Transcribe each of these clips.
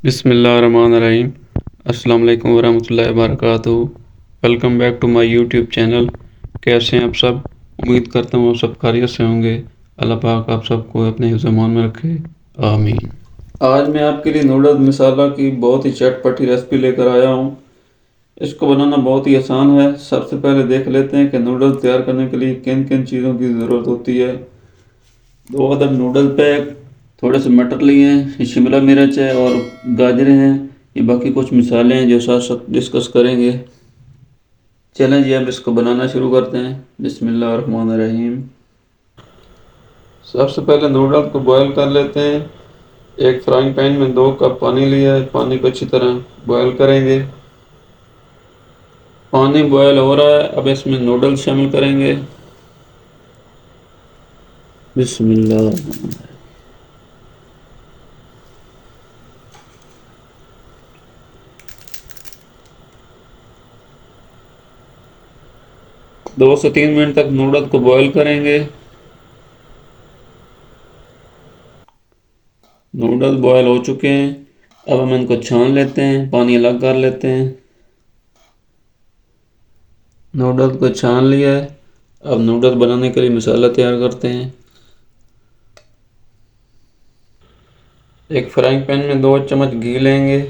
बिस्मिल्लाहिर्रहमानिर्रहीम। अस्सलाम वालेकुम वरहमतुल्लाहि वबरकातुहू। Welcome back to my YouTube channel. कैसे हैं आप सब? उम्मीद करता हूँ आप सब खैरियत से होंगे। अल्लाह पाक आप सबको अपने हिफ्ज़-ए-मान में रखे, आमीन। आज मैं आपके लिए नूडल्स मसाला की बहुत ही चटपटी रेसिपी लेकर आया हूँ। इसको बनाना बहुत ही आसान है। सबसे पहले देख लेते हैं कि नूडल्स तैयार करने के लिए किन किन चीज़ों की ज़रूरत होती है। 2 अदद नूडल पैक, थोड़े से मटर लिए हैं, शिमला मिर्च है और गाजरें हैं। ये बाकी कुछ मिसालें हैं जो साथ साथ डिस्कस करेंगे। चलें जी, अब इसको बनाना शुरू करते हैं। बिस्मिल्लाहिर्रहमानिर्रहीम। सबसे पहले नूडल्स को बॉयल कर लेते हैं। एक फ्राइंग पैन में 2 कप पानी लिया है। पानी को अच्छी तरह बॉयल करेंगे। पानी बॉयल हो रहा है, अब इसमें नूडल्स शामिल करेंगे। बिस्मिल्लाह। 2 से 3 मिनट तक नूडल्स को बॉयल करेंगे। नूडल्स बॉयल हो चुके हैं। अब हम इनको छान लेते हैं, पानी अलग कर लेते हैं। नूडल्स को छान लिया है। अब नूडल्स बनाने के लिए मसाला तैयार करते हैं। एक फ्राइंग पैन में 2 चम्मच घी लेंगे।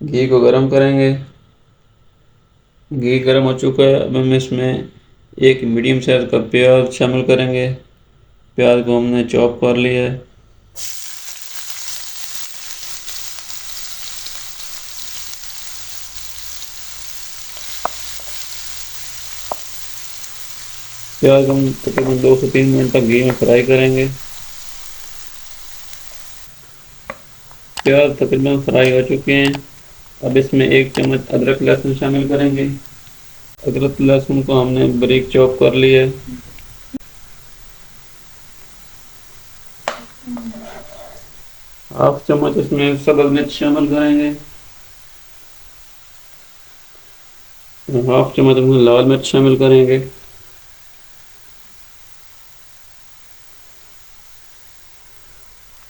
घी को गर्म करेंगे। घी गर्म हो चुका है। अब हम इसमें एक मीडियम साइज का प्याज शामिल करेंगे। प्याज को हमने चॉप कर लिया है। प्याज हम तकरीबन 2 से 3 मिनट तक घी में फ्राई करेंगे। प्याज तकरीबन फ्राई हो चुके हैं। अब इसमें 1 चम्मच अदरक लहसुन शामिल करेंगे। अदरक लहसुन को हमने बारीक चॉप कर लिया है। हाफ चम्मच इसमें सब्ज़ मिर्च शामिल करेंगे। हाफ चम्मच इसमें लाल मिर्च शामिल करेंगे।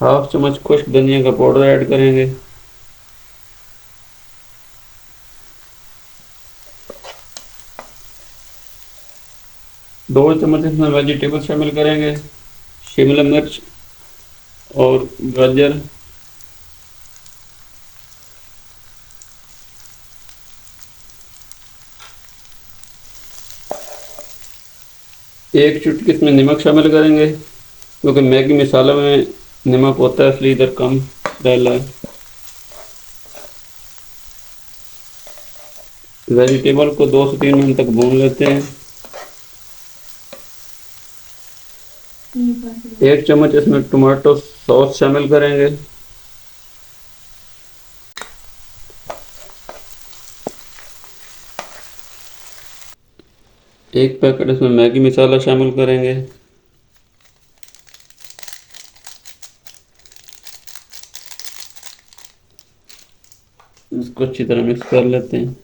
हाफ चम्मच खुश्क धनिया का पाउडर ऐड करेंगे। दो चम्मच इसमें वेजिटेबल शामिल करेंगे। शिमला मिर्च और गाजर। एक चुटकी इसमें नमक शामिल करेंगे, क्योंकि मैगी मसाला में नमक होता है, इसलिए इधर कम डाला है। वेजिटेबल को 2 से 3 मिनट तक भून लेते हैं। 1 चम्मच इसमें टमाटो सॉस शामिल करेंगे। एक पैकेट इसमें मैगी मसाला शामिल करेंगे। इसको अच्छी तरह मिक्स कर लेते हैं।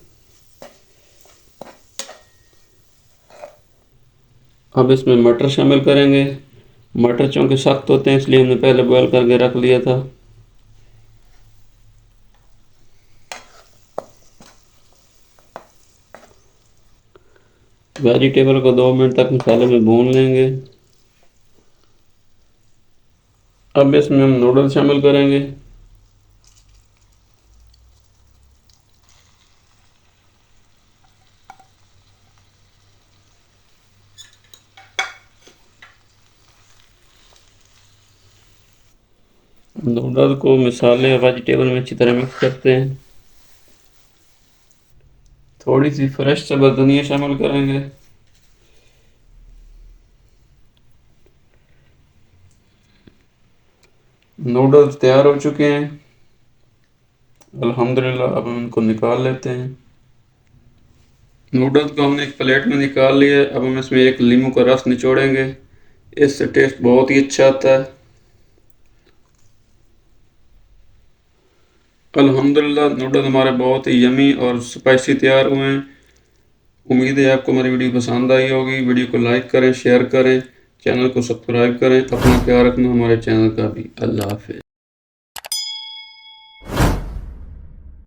अब इसमें मटर शामिल करेंगे। मटर चूँकि सख्त होते हैं, इसलिए हमने पहले बॉयल करके रख लिया था। वेजिटेबल को 2 मिनट तक मसाले में भून लेंगे। अब इसमें हम नूडल्स शामिल करेंगे। नूडल्स को मसाले और वेजिटेबल में अच्छी तरह मिक्स करते हैं। थोड़ी सी फ्रेश सब्ज़ धनिया शामिल करेंगे। नूडल्स तैयार हो चुके हैं अल्हम्दुलिल्लाह। अब हम इनको निकाल लेते हैं। नूडल्स को हमने एक प्लेट में निकाल लिया है। अब हम इसमें एक नींबू का रस निचोड़ेंगे, इससे टेस्ट बहुत ही अच्छा आता है। अल्हम्दुलिल्लाह नूडल्स हमारे बहुत ही यमी और स्पाइसी तैयार हुए हैं। उम्मीद है आपको मेरी वीडियो पसंद आई होगी। वीडियो को लाइक करें, शेयर करें, चैनल को सब्सक्राइब करें। अपना ख्याल रखना हमारे चैनल का भी। अल्लाह हाफ़िज़।